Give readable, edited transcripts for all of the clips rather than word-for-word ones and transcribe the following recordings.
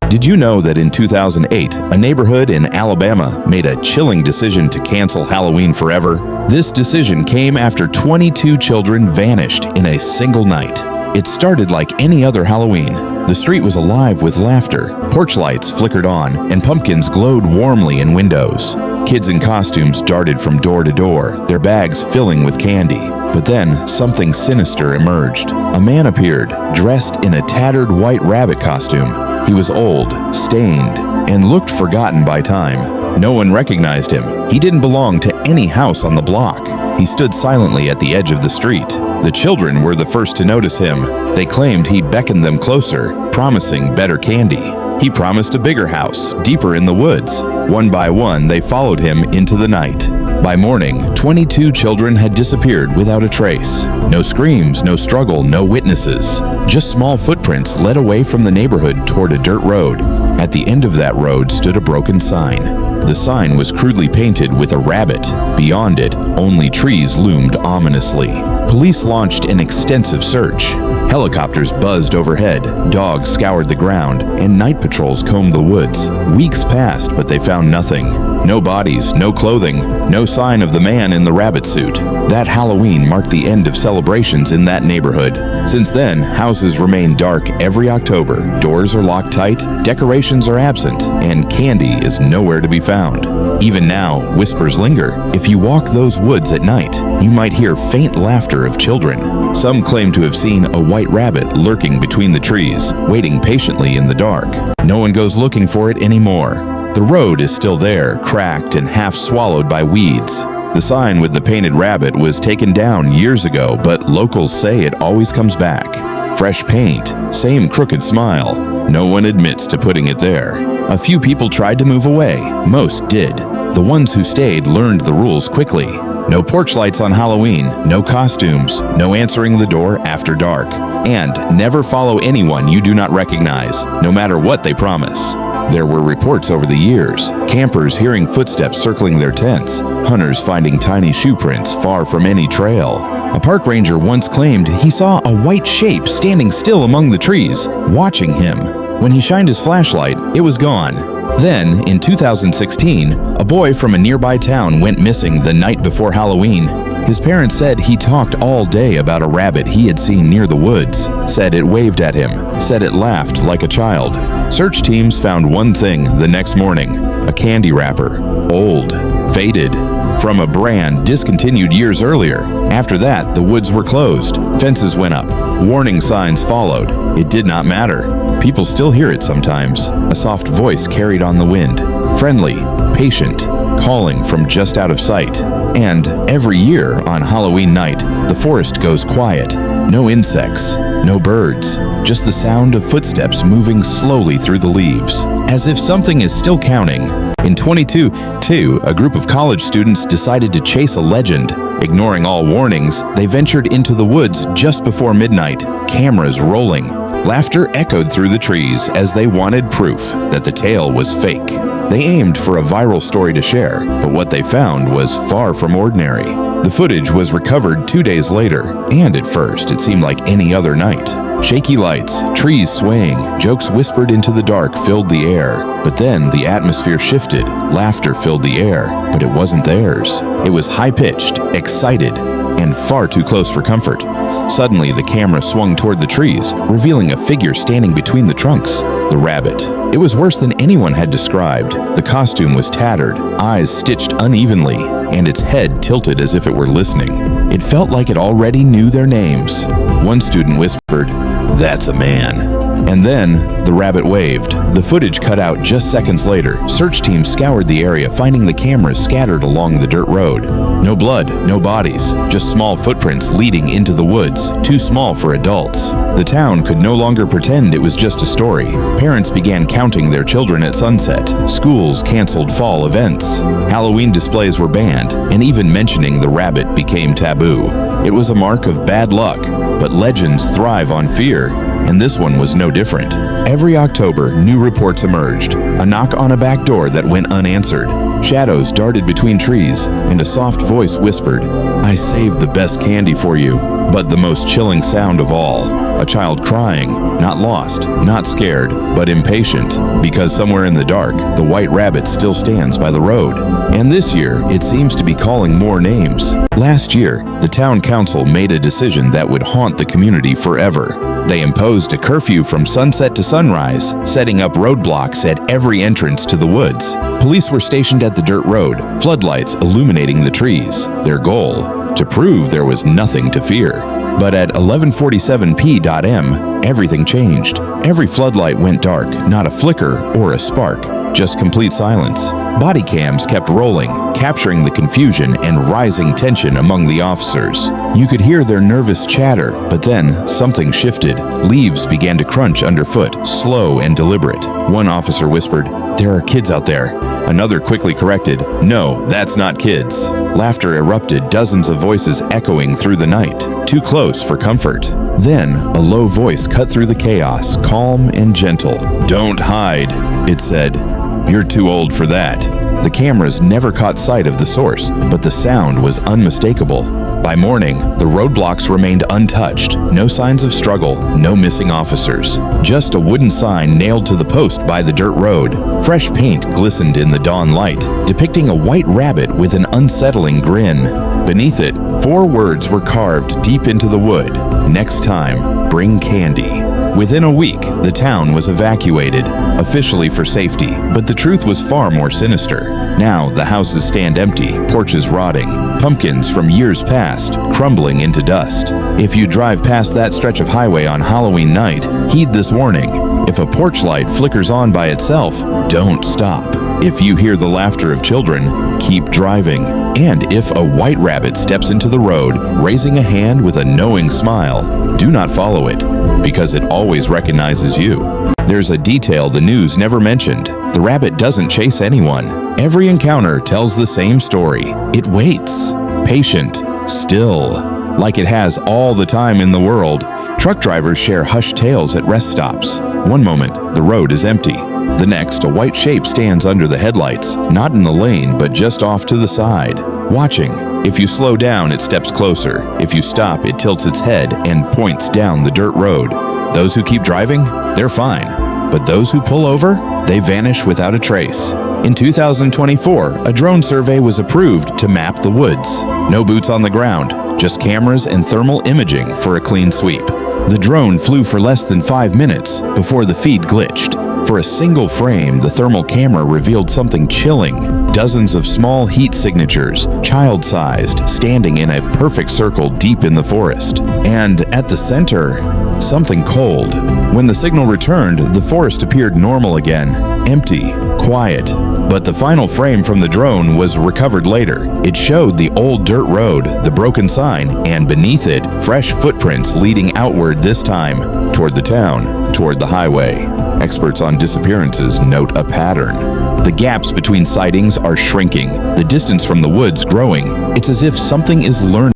Did you know that in 2008, a neighborhood in Alabama made a chilling decision to cancel Halloween forever? This decision came after 22 children vanished in a single night. It started like any other Halloween. The street was alive with laughter, porch lights flickered on, and pumpkins glowed warmly in windows. Kids in costumes darted from door to door, their bags filling with candy. But then, something sinister emerged. A man appeared, dressed in a tattered white rabbit costume. He was old, stained, and looked forgotten by time. No one recognized him. He didn't belong to any house on the block. He stood silently at the edge of the street. The children were the first to notice him. They claimed he beckoned them closer, promising better candy. He promised a bigger house, deeper in the woods. One by one, they followed him into the night. By morning, 22 children had disappeared without a trace. No screams, no struggle, no witnesses. Just small footprints led away from the neighborhood toward a dirt road. At the end of that road stood a broken sign. The sign was crudely painted with a rabbit. Beyond it, only trees loomed ominously. Police launched an extensive search. Helicopters buzzed overhead, dogs scoured the ground, and night patrols combed the woods. Weeks passed, but they found nothing. No bodies, no clothing, no sign of the man in the rabbit suit. That Halloween marked the end of celebrations in that neighborhood. Since then, houses remain dark every October. Doors are locked tight, decorations are absent, and candy is nowhere to be found. Even now, whispers linger. If you walk those woods at night, you might hear faint laughter of children. Some claim to have seen a white rabbit lurking between the trees, waiting patiently in the dark. No one goes looking for it anymore. The road is still there, cracked and half swallowed by weeds. The sign with the painted rabbit was taken down years ago, but locals say it always comes back. Fresh paint, same crooked smile. No one admits to putting it there. A few people tried to move away. Most did. The ones who stayed learned the rules quickly. No porch lights on Halloween, no costumes, no answering the door after dark. And never follow anyone you do not recognize, no matter what they promise. There were reports over the years, campers hearing footsteps circling their tents, hunters finding tiny shoe prints far from any trail. A park ranger once claimed he saw a white shape standing still among the trees, watching him. When he shined his flashlight, it was gone. Then, in 2016, a boy from a nearby town went missing the night before Halloween. His parents said he talked all day about a rabbit he had seen near the woods, said it waved at him, said it laughed like a child. Search teams found one thing the next morning, a candy wrapper, old, faded, from a brand discontinued years earlier. After that, the woods were closed, fences went up, warning signs followed. It did not matter. People still hear it sometimes, a soft voice carried on the wind, friendly, patient, calling from just out of sight. And every year on Halloween night, the forest goes quiet. No insects, no birds, just the sound of footsteps moving slowly through the leaves, as if something is still counting. In 2022, a group of college students decided to chase a legend. Ignoring all warnings, they ventured into the woods just before midnight, cameras rolling. Laughter echoed through the trees as they wanted proof that the tale was fake. They aimed for a viral story to share, but what they found was far from ordinary. The footage was recovered 2 days later, and at first it seemed like any other night. Shaky lights, trees swaying, jokes whispered into the dark filled the air. But then the atmosphere shifted, laughter filled the air, but it wasn't theirs. It was high-pitched, excited, and far too close for comfort. Suddenly, the camera swung toward the trees, revealing a figure standing between the trunks. The rabbit. It was worse than anyone had described. The costume was tattered, eyes stitched unevenly, and its head tilted as if it were listening. It felt like it already knew their names. One student whispered, "That's a man." And then, the rabbit waved. The footage cut out just seconds later. Search teams scoured the area, finding the cameras scattered along the dirt road. No blood, no bodies, just small footprints leading into the woods, too small for adults. The town could no longer pretend it was just a story. Parents began counting their children at sunset. Schools canceled fall events. Halloween displays were banned, and even mentioning the rabbit became taboo. It was a mark of bad luck, but legends thrive on fear. And this one was no different. Every October, new reports emerged. A knock on a back door that went unanswered. Shadows darted between trees, and a soft voice whispered, "I saved the best candy for you." But the most chilling sound of all, A child crying, not lost, not scared, but impatient, because somewhere in the dark, the white rabbit still stands by the road. And this year, it seems to be calling more names. Last year, the town council made a decision that would haunt the community forever. They imposed a curfew from sunset to sunrise, setting up roadblocks at every entrance to the woods. Police were stationed at the dirt road, floodlights illuminating the trees. Their goal? To prove there was nothing to fear. But at 11:47 p.m, everything changed. Every floodlight went dark, not a flicker or a spark, just complete silence. Body cams kept rolling, capturing the confusion and rising tension among the officers. You could hear their nervous chatter, but then something shifted. Leaves began to crunch underfoot, slow and deliberate. One officer whispered, "There are kids out there." Another quickly corrected, "No, that's not kids." Laughter erupted, dozens of voices echoing through the night, too close for comfort. Then, a low voice cut through the chaos, calm and gentle. "Don't hide," it said. "You're too old for that." The cameras never caught sight of the source, but the sound was unmistakable. By morning, the roadblocks remained untouched. No signs of struggle, no missing officers. Just a wooden sign nailed to the post by the dirt road. Fresh paint glistened in the dawn light, depicting a white rabbit with an unsettling grin. Beneath it, 4 words were carved deep into the wood. "Next time, bring candy." Within a week, the town was evacuated, officially for safety, but the truth was far more sinister. Now, the houses stand empty, porches rotting, pumpkins from years past crumbling into dust. If you drive past that stretch of highway on Halloween night, heed this warning. If a porch light flickers on by itself, don't stop. If you hear the laughter of children, keep driving. And if a white rabbit steps into the road, raising a hand with a knowing smile, do not follow it, because it always recognizes you. There's a detail the news never mentioned. The rabbit doesn't chase anyone. Every encounter tells the same story. It waits, patient, still, like it has all the time in the world. Truck drivers share hushed tales at rest stops. One moment, the road is empty. The next, a white shape stands under the headlights, not in the lane, but just off to the side, watching. If you slow down, it steps closer. If you stop, it tilts its head and points down the dirt road. Those who keep driving, they're fine. But those who pull over, they vanish without a trace. In 2024, a drone survey was approved to map the woods. No boots on the ground, just cameras and thermal imaging for a clean sweep. The drone flew for less than 5 minutes before the feed glitched. For a single frame, the thermal camera revealed something chilling. Dozens of small heat signatures, child-sized, standing in a perfect circle deep in the forest. And at the center, something cold. When the signal returned, the forest appeared normal again, empty, quiet. But the final frame from the drone was recovered later. It showed the old dirt road, the broken sign, and beneath it, fresh footprints leading outward this time, toward the town, toward the highway. Experts on disappearances note a pattern. The gaps between sightings are shrinking, the distance from the woods growing. It's as if something is learning.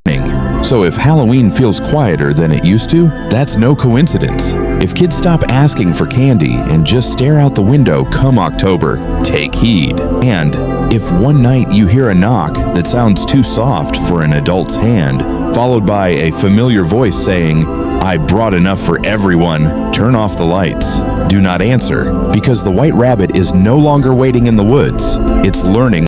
So if Halloween feels quieter than it used to, that's no coincidence. If kids stop asking for candy and just stare out the window come October, take heed. And if one night you hear a knock that sounds too soft for an adult's hand, followed by a familiar voice saying, "I brought enough for everyone," turn off the lights. Do not answer, because the white rabbit is no longer waiting in the woods. It's learning